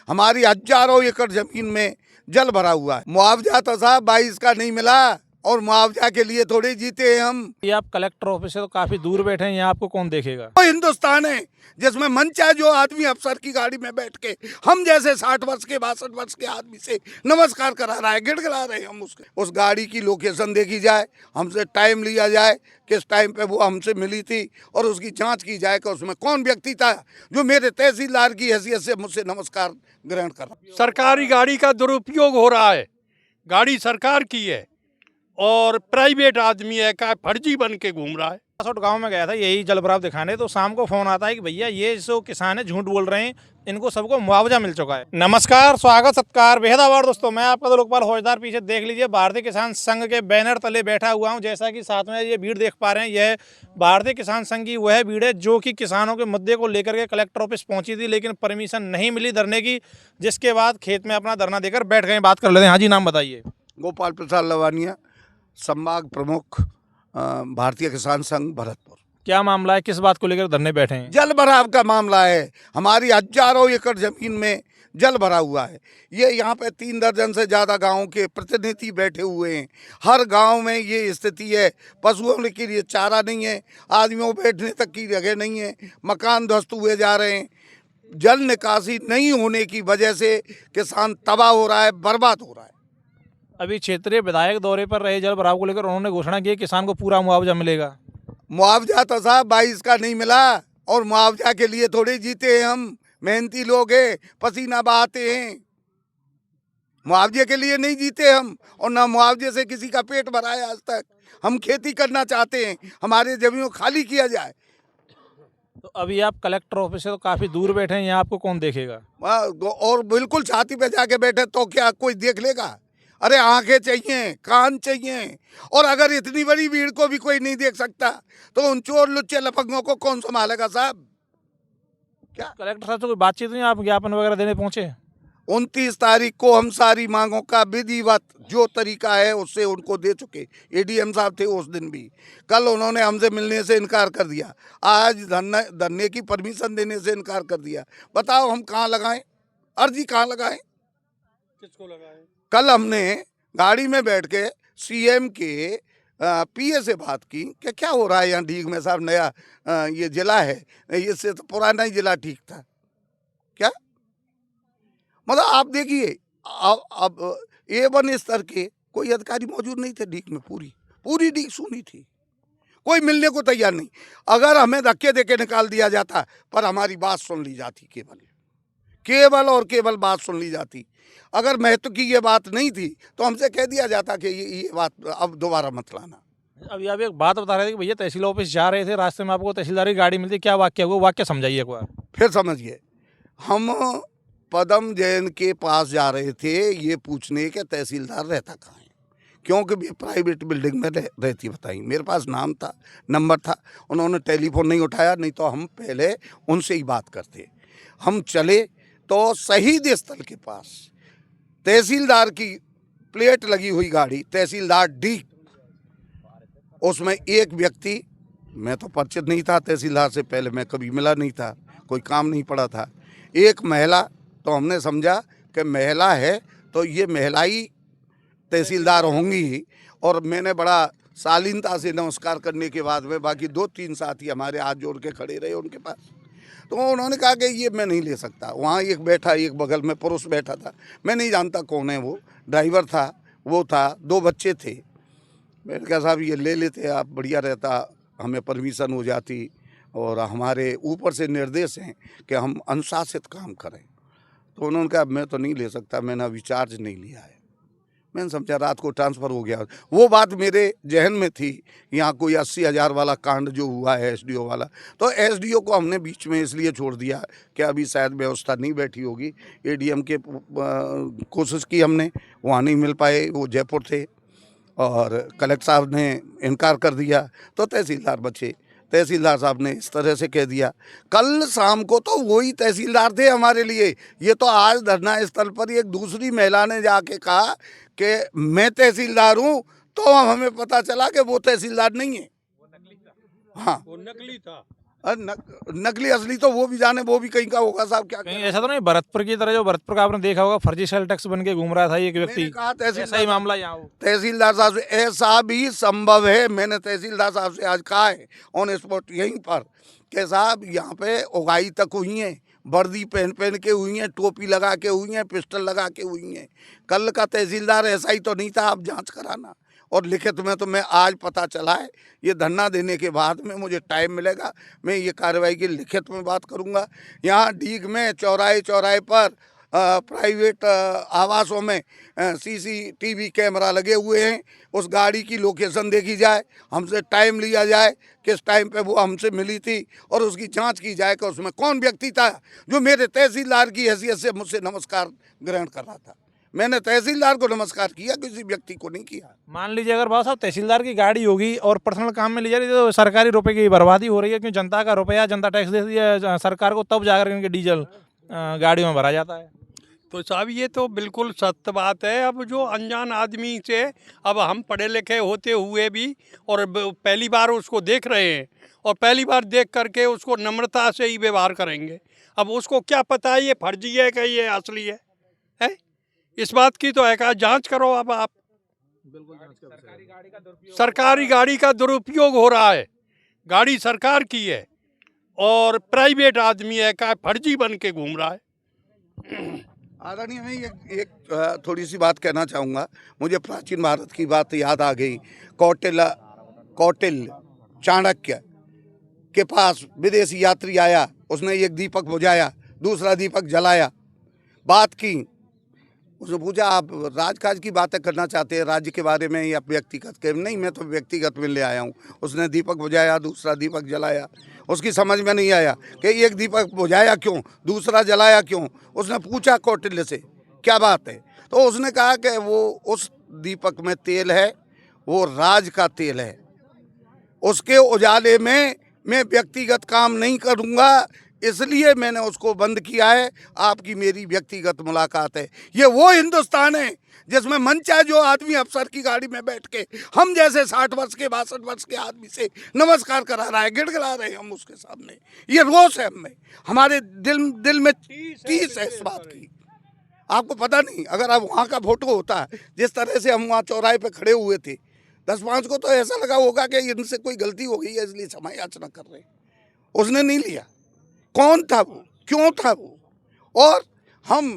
हमारी हजारों एकड़ जमीन में जल भरा हुआ है। मुआवजा तो साहब 22 का नहीं मिला और मुआवजा के लिए थोड़े जीते हैं हम। ये आप कलेक्टर ऑफिस से तो काफी दूर बैठे हैं, यहाँ आपको कौन देखेगा? वो हिंदुस्तान है जिसमें मन चाहे जो आदमी अफसर की गाड़ी में बैठ के हम जैसे 60 वर्ष के 62 वर्ष के आदमी से नमस्कार करा रहा है, गिड़गिड़ा रहे हैं हम उसके। उस गाड़ी की लोकेशन देखी जाए, हमसे टाइम लिया जाए, किस टाइम पे वो हमसे मिली थी और उसकी जांच की जाए कि उसमें कौन व्यक्ति था जो मेरे तहसीलदार की हैसियत से मुझसे नमस्कार ग्रहण कर रहा। सरकारी गाड़ी का दुरुपयोग हो रहा है। गाड़ी सरकार की है और प्राइवेट आदमी है का फर्जी बन के घूम रहा है। गांव में गया था यही जल भराव दिखाने, तो शाम को फोन आता है कि भैया ये जो किसान है झूठ बोल रहे हैं, इनको सबको मुआवजा मिल चुका है। नमस्कार, स्वागत, सत्कार, बेहद आभार दोस्तों। मैं आपका तो लोकपाल फौजदार, पीछे देख लीजिए भारतीय किसान संघ के बैनर तले बैठा हुआ हूं। जैसा कि साथ में ये भीड़ देख पा रहे हैं, यह भारतीय किसान संघ की वह भीड़ है जो कि किसानों के मुद्दे को लेकर के कलेक्टर ऑफिस पहुंची थी, लेकिन परमिशन नहीं मिली धरने की, जिसके बाद खेत में अपना धरना देकर बैठ गए। बात कर लेते हैं। हाँ जी, नाम बताइए। गोपाल प्रसाद लवानिया, संभाग प्रमुख, भारतीय किसान संघ, भरतपुर। क्या मामला है, किस बात को लेकर धरने बैठे हैं? जल भराव का मामला है। हमारी हजारों एकड़ जमीन में जल भरा हुआ है। ये यहाँ पे 3 दर्जन से ज़्यादा गाँव के प्रतिनिधि बैठे हुए हैं। हर गांव में ये स्थिति है। पशुओं के लिए चारा नहीं है, आदमियों को बैठने तक की जगह नहीं है, मकान ध्वस्त हुए जा रहे हैं। जल निकासी नहीं होने की वजह से किसान तबाह हो रहा है, बर्बाद हो रहा है। अभी क्षेत्रीय विधायक दौरे पर रहे जल भराव को लेकर उन्होंने घोषणा की किसान को पूरा मुआवजा मिलेगा। मुआवजा तो साहब 22 का नहीं मिला और मुआवजा के लिए थोड़े जीते हैं हम। मेहनती लोग हैं, पसीना बहाते हैं। मुआवजे के लिए नहीं जीते हम और ना मुआवजे से किसी का पेट भरा है आज तक। हम खेती करना चाहते हैं, हमारे जमीनों खाली किया जाए। तो अभी आप कलेक्टर ऑफिस से तो काफी दूर बैठे हैं, यहाँ आपको कौन देखेगा? और बिल्कुल छाती पे जाके बैठे तो क्या कोई देख लेगा? अरे आंखें चाहिए, कान चाहिए। और अगर इतनी बड़ी भीड़ को भी कोई नहीं देख सकता तो उन चोर लुच्चे लफंगों को कौन संभालेगा साहब? क्या कलेक्टर साहब से कोई बातचीत नहीं, आप ज्ञापन वगैरह देने पहुंचे? 29 तारीख को हम सारी मांगों का विधिवत जो तरीका है उससे उनको दे चुके। एडीएम साहब थे उस दिन भी। कल उन्होंने हमसे मिलने से इनकार कर दिया। आज धरने की परमिशन देने से इनकार कर दिया। बताओ हम कहाँ लगाएं अर्जी, कहाँ लगाएं, किसको लगाए? कल हमने गाड़ी में बैठ के सीएम के पीए से बात की कि क्या हो रहा है यहाँ ढीग में साहब, नया ये जिला है, इससे तो पुराना ही जिला ठीक था। क्या मतलब आप देखिए, अब A1 स्तर के कोई अधिकारी मौजूद नहीं थे ढीग में। पूरी ढीग सुनी थी, कोई मिलने को तैयार नहीं। अगर हमें धक्के देके निकाल दिया जाता पर हमारी बात सुन ली जाती, केवल और केवल बात सुन ली जाती। अगर महत्व की ये बात नहीं थी तो हमसे कह दिया जाता कि ये बात अब दोबारा मत लाना। अभी आप एक बात बता रहे थे कि भैया तहसील ऑफिस जा रहे थे, रास्ते में आपको तहसीलदार की गाड़ी मिलती, क्या वाक्य हुआ? वाक्य समझाइए एक बार। फिर समझिए, हम पदम जैन के पास जा रहे थे ये पूछने के तहसीलदार रहता कहाँ है, क्योंकि ये प्राइवेट बिल्डिंग में रहती। बताइए, मेरे पास नाम था, नंबर था, उन्होंने टेलीफोन नहीं उठाया, नहीं तो हम पहले उनसे ही बात करते। हम चले तो शहीद स्थल के पास तहसीलदार की प्लेट लगी हुई गाड़ी, तहसीलदार डी, उसमें एक व्यक्ति, मैं तो परिचित नहीं था तहसीलदार से, पहले मैं कभी मिला नहीं था, कोई काम नहीं पड़ा था। एक महिला, तो हमने समझा कि महिला है तो ये महिला ही तहसीलदार होंगी। और मैंने बड़ा शालीनता से नमस्कार करने के बाद में बाकी 2-3 साथी हमारे हाथ जोड़ के खड़े रहे उनके पास। तो उन्होंने कहा कि ये मैं नहीं ले सकता। वहाँ एक बैठा, एक बगल में पुरुष बैठा था, मैं नहीं जानता कौन है वो, ड्राइवर था, वो था, 2 बच्चे थे। मैंने कहा साहब ये ले लेते आप, बढ़िया रहता, हमें परमिशन हो जाती और हमारे ऊपर से निर्देश हैं कि हम अनुशासित काम करें। तो उन्होंने कहा मैं तो नहीं ले सकता, मैंने अभी चार्ज नहीं लिया है। मैंने समझा रात को ट्रांसफ़र हो गया। वो बात मेरे जहन में थी, यहाँ कोई 80,000 वाला कांड जो हुआ है एसडीओ वाला, तो एसडीओ को हमने बीच में इसलिए छोड़ दिया कि अभी शायद व्यवस्था नहीं बैठी होगी। एडीएम के कोशिश की हमने, वहाँ नहीं मिल पाए, वो जयपुर थे, और कलेक्टर साहब ने इनकार कर दिया तो तहसीलदार बचे। तहसीलदार साहब ने इस तरह से कह दिया। कल शाम को तो वही तहसीलदार थे हमारे लिए। ये तो आज धरना स्थल पर एक दूसरी महिला ने जाके कहा कि मैं तहसीलदार हूँ, तो हमें पता चला कि वो तहसीलदार नहीं है। हाँ, वो नकली था। नकली असली तो वो भी जाने, वो भी कहीं का होगा साहब। क्या कहीं ऐसा तो नहीं भरतपुर की तरह, जो भरतपुर का आपने देखा होगा फर्जी सेल टैक्स बन के घूम रहा था एक व्यक्ति, मैंने कहा ऐसा ही मामला यहाँ हो। तहसीलदार साहब से ऐसा भी संभव है। मैंने तहसीलदार साहब से आज कहा है ऑन स्पॉट यहीं पर कि साहब यहाँ पे उगाई तक हुई है, वर्दी पहन पहन के हुई हैं, टोपी लगा के हुई हैं, पिस्टल लगा के हुई हैं। कल का तहसीलदार ऐसा ही तो नहीं था, आप जांच कराना। और लिखित में तो मैं आज पता चला है, ये धरना देने के बाद में मुझे टाइम मिलेगा, मैं ये कार्रवाई की लिखित में बात करूँगा। यहाँ डीग में चौराहे चौराहे पर प्राइवेट आवासों में CCTV कैमरा लगे हुए हैं। उस गाड़ी की लोकेशन देखी जाए, हमसे टाइम लिया जाए, किस टाइम पे वो हमसे मिली थी, और उसकी जांच की जाए कि उसमें कौन व्यक्ति था जो मेरे तहसीलदार की हैसियत से मुझसे नमस्कार ग्रहण कर रहा था। मैंने तहसीलदार को नमस्कार किया, किसी व्यक्ति को नहीं किया। मान लीजिए अगर बाबा साहब तहसीलदार की गाड़ी होगी और पर्सनल काम में ली जा रही है तो सरकारी रुपए की बर्बादी हो रही है, क्योंकि जनता का रुपया जनता टैक्स देती है सरकार को, तब जाकर इनके डीजल गाड़ियों में भरा जाता है। तो साहब ये तो बिल्कुल सत्य बात है। अब जो अनजान आदमी से, अब हम पढ़े लिखे होते हुए भी और पहली बार उसको देख रहे हैं, और पहली बार देख करके उसको नम्रता से ही व्यवहार करेंगे। अब उसको क्या पता है ये फर्जी है कि ये असली है? इस बात की तो है कि जांच करो। अब आप सरकारी गाड़ी का दुरुपयोग हो रहा है। गाड़ी सरकार की है और प्राइवेट आदमी है का फर्जी बन के घूम रहा है। आदरणीय, मैं एक थोड़ी सी बात कहना चाहूँगा। मुझे प्राचीन भारत की बात याद आ गई। कौटिल्य चाणक्य के पास विदेशी यात्री आया, उसने एक दीपक बुझाया, दूसरा दीपक जलाया, बात की। उसने पूछा आप राजकाज की बातें करना चाहते हैं, राज्य के बारे में या व्यक्तिगत के? नहीं, मैं तो व्यक्तिगत में ले आया हूँ। उसने दीपक बुझाया, दूसरा दीपक जलाया। उसकी समझ में नहीं आया कि एक दीपक बुझाया क्यों, दूसरा जलाया क्यों। उसने पूछा कौटिल्य से क्या बात है, तो उसने कहा कि वो उस दीपक में तेल है, वो राज का तेल है, उसके उजाले में मैं व्यक्तिगत काम नहीं करूँगा, इसलिए मैंने उसको बंद किया है। आपकी मेरी व्यक्तिगत मुलाकात है। ये वो हिंदुस्तान है जिसमें मन चाहे जो आदमी अफसर की गाड़ी में बैठ के हम जैसे 60 वर्ष के 62 वर्ष के आदमी से नमस्कार करा रहा है, गिड़गिड़ा रहे हैं हम उसके सामने। ये रोष है हमें, हमारे दिल में टीस है इस बात की। आपको पता नहीं, अगर अब वहाँ का फोटो होता, जिस तरह से हम वहाँ चौराहे पे खड़े हुए थे, 10-5 को तो ऐसा लगा होगा कि इनसे कोई गलती हो गई है इसलिए क्षमा याचना कर रहे हैं। उसने नहीं लिया। कौन था वो, क्यों था वो, और हम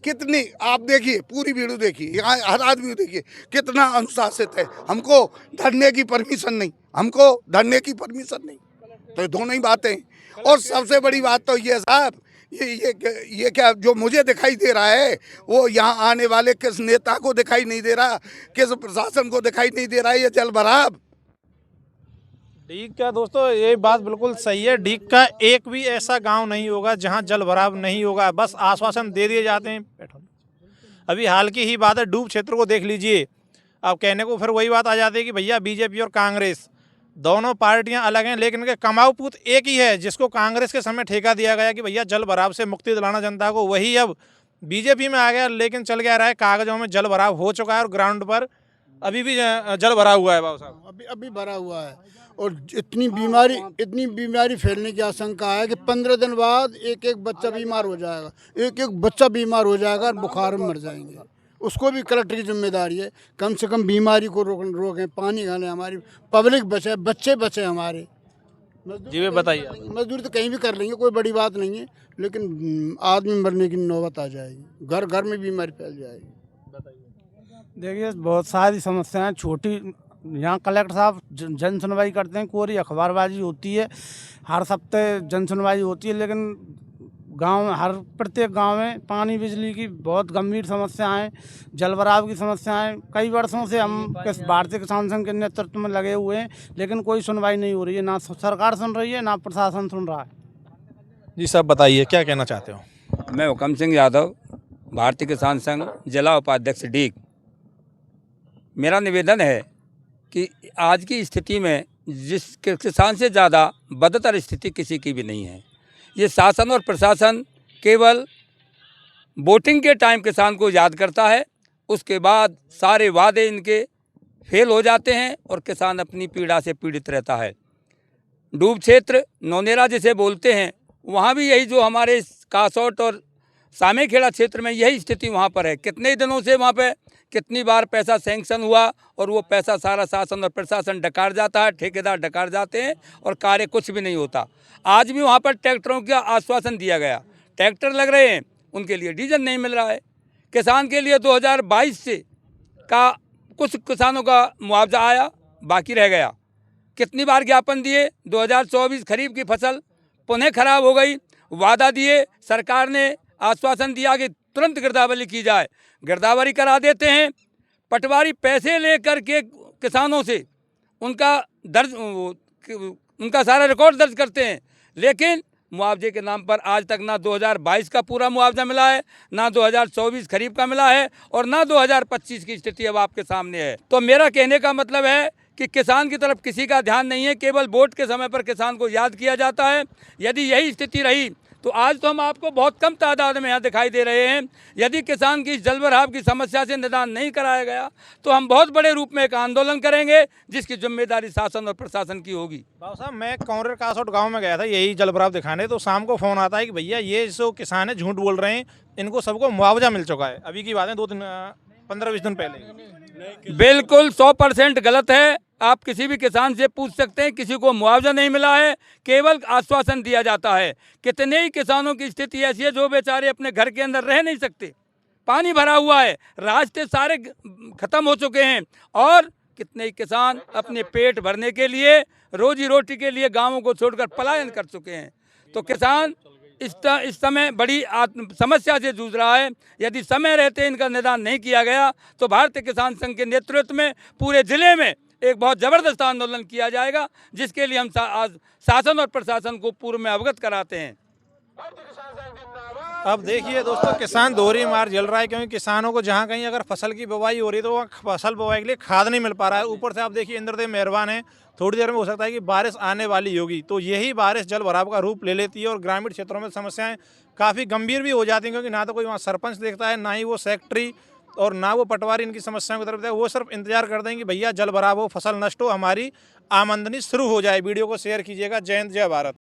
कितनी, आप देखिए पूरी वीडियो देखिए, यहाँ हर आदमी देखिए कितना अनुशासित है। हमको धरने की परमिशन नहीं, हमको धरने की परमिशन नहीं, तो दोनों ही बातें। और सबसे बड़ी बात तो ये साहब, ये क्या जो मुझे दिखाई दे रहा है, वो यहाँ आने वाले किस नेता को दिखाई नहीं दे रहा, किस प्रशासन को दिखाई नहीं दे रहा है। ये जल भराव डीग का दोस्तों ये बात बिल्कुल सही है। डीग का एक भी ऐसा गांव नहीं होगा जहां जल भराव नहीं होगा, बस आश्वासन दे दिए जाते हैं। अभी हाल की ही बात है, डूब क्षेत्र को देख लीजिए। अब कहने को फिर वही बात आ जाती है कि भैया बीजेपी और कांग्रेस दोनों पार्टियां अलग हैं, लेकिन इनके कमाऊ पूत एक ही है, जिसको कांग्रेस के समय ठेका दिया गया कि भैया जल भराव से मुक्ति दिलाना जनता को, वही अब बीजेपी में आ गया। लेकिन चल क्या रहा है, कागजों में जल भराव हो चुका है और ग्राउंड पर अभी भी जल भरा हुआ है। बाबू साहब अभी भरा हुआ है, और इतनी बीमारी फैलने की आशंका है कि 15 दिन बाद एक बच्चा बीमार हो जाएगा, एक बच्चा बीमार हो जाएगा और बुखार में मर जाएंगे। उसको भी कलेक्टर की जिम्मेदारी है, कम से कम बीमारी को रोकें, पानी डालें, हमारी पब्लिक बचे, बच्चे बचे हमारे। जी वे बताइए। मजदूरी तो कहीं भी कर लेंगे, कोई बड़ी बात नहीं है, लेकिन आदमी मरने की नौबत आ जाएगी, घर घर में बीमारी फैल जाएगी। देखिए बहुत सारी समस्याएं छोटी, यहाँ कलेक्टर साहब जन सुनवाई करते हैं, कोरी अखबारबाजी होती है, हर हफ्ते जन सुनवाई होती है, लेकिन हर प्रत्येक गांव में पानी बिजली की बहुत गंभीर समस्याएं, जल भराव की समस्याएं कई वर्षों से हम भारतीय किसान संघ के नेतृत्व में लगे हुए हैं, लेकिन कोई सुनवाई नहीं हो रही है, ना सरकार सुन रही है ना प्रशासन सुन रहा है। जी साहब बताइए क्या कहना चाहते हो। मैं हुकम सिंह यादव, भारतीय किसान संघ जिला उपाध्यक्ष डीग। मेरा निवेदन है कि आज की स्थिति में जिस किसान से ज़्यादा बदतर स्थिति किसी की भी नहीं है। ये शासन और प्रशासन केवल वोटिंग के टाइम किसान को याद करता है, उसके बाद सारे वादे इनके फेल हो जाते हैं और किसान अपनी पीड़ा से पीड़ित रहता है। डूब क्षेत्र नौनेरा जिसे बोलते हैं, वहाँ भी यही जो हमारे कासौट और सामेखेड़ा क्षेत्र में यही स्थिति वहाँ पर है। कितने दिनों से वहाँ पे कितनी बार पैसा सैंक्शन हुआ और वो पैसा सारा शासन और प्रशासन डकार जाता है, ठेकेदार डकार जाते हैं और कार्य कुछ भी नहीं होता। आज भी वहाँ पर ट्रैक्टरों का आश्वासन दिया गया, ट्रैक्टर लग रहे हैं, उनके लिए डीजल नहीं मिल रहा है। किसान के लिए 2022 से का कुछ किसानों का मुआवजा आया, बाकी रह गया। कितनी बार ज्ञापन दिए, 2024 खरीफ की फसल पुनः खराब हो गई। वादा दिए, सरकार ने आश्वासन दिया कि तुरंत गिरदावरी की जाए, गिरदावरी करा देते हैं। पटवारी पैसे लेकर के किसानों से उनका सारा रिकॉर्ड दर्ज करते हैं, लेकिन मुआवजे के नाम पर आज तक ना 2022 का पूरा मुआवजा मिला है, ना 2024 खरीफ का मिला है और ना 2025 की स्थिति अब आपके सामने है। तो मेरा कहने का मतलब है कि किसान की तरफ किसी का ध्यान नहीं है, केवल वोट के समय पर किसान को याद किया जाता है। यदि यही स्थिति रही तो आज तो हम आपको बहुत कम तादाद में यहाँ दिखाई दे रहे हैं। यदि किसान की इस जलभराव की समस्या से निदान नहीं कराया गया तो हम बहुत बड़े रूप में एक आंदोलन करेंगे, जिसकी जिम्मेदारी शासन और प्रशासन की होगी। बाबू साहब, मैं कौंरेर कासौट गांव में गया था यही जलभराव दिखाने, तो शाम को फ़ोन आता है कि भैया ये जो किसान है झूठ बोल रहे हैं, इनको सबको मुआवजा मिल चुका है। अभी की बात है 15-20 दिन पहले। बिल्कुल 100% गलत है। आप किसी भी किसान से पूछ सकते हैं, किसी को मुआवजा नहीं मिला है, केवल आश्वासन दिया जाता है। कितने ही किसानों की स्थिति ऐसी है जो बेचारे अपने घर के अंदर रह नहीं सकते, पानी भरा हुआ है, रास्ते सारे खत्म हो चुके हैं और कितने ही किसान अपने पेट भरने के लिए, रोजी रोटी के लिए गांवों को छोड़कर पलायन कर चुके हैं। तो किसान इस समय बड़ी समस्या से जूझ रहा है। यदि समय रहते इनका निदान नहीं किया गया तो भारतीय किसान संघ के नेतृत्व में पूरे जिले में एक बहुत ज़बरदस्त आंदोलन किया जाएगा, जिसके लिए हम आज शासन और प्रशासन को पूर्व में अवगत कराते हैं। अब देखिए दोस्तों, किसान दोहरी मार झेल रहा है, क्योंकि किसानों को जहाँ कहीं अगर फसल की बुवाई हो रही है तो वहाँ फसल बुवाई के लिए खाद नहीं मिल पा रहा है। ऊपर से आप देखिए इंद्रदेव मेहरबान है, थोड़ी देर में हो सकता है कि बारिश आने वाली होगी, तो यही बारिश जल भराव का रूप ले लेती है और ग्रामीण क्षेत्रों में समस्याएं काफ़ी गंभीर भी हो जाती हैं, क्योंकि ना तो कोई वहाँ सरपंच देखता है, ना ही वो सेक्रेटरी और ना वो पटवारी इनकी समस्याओं की तरफ देखता है। वो सिर्फ इंतजार करते हैं कि भैया जल भराव हो, फसल नष्ट हो, हमारी आमदनी शुरू हो जाए। वीडियो को शेयर कीजिएगा। जय हिंद, जय भारत।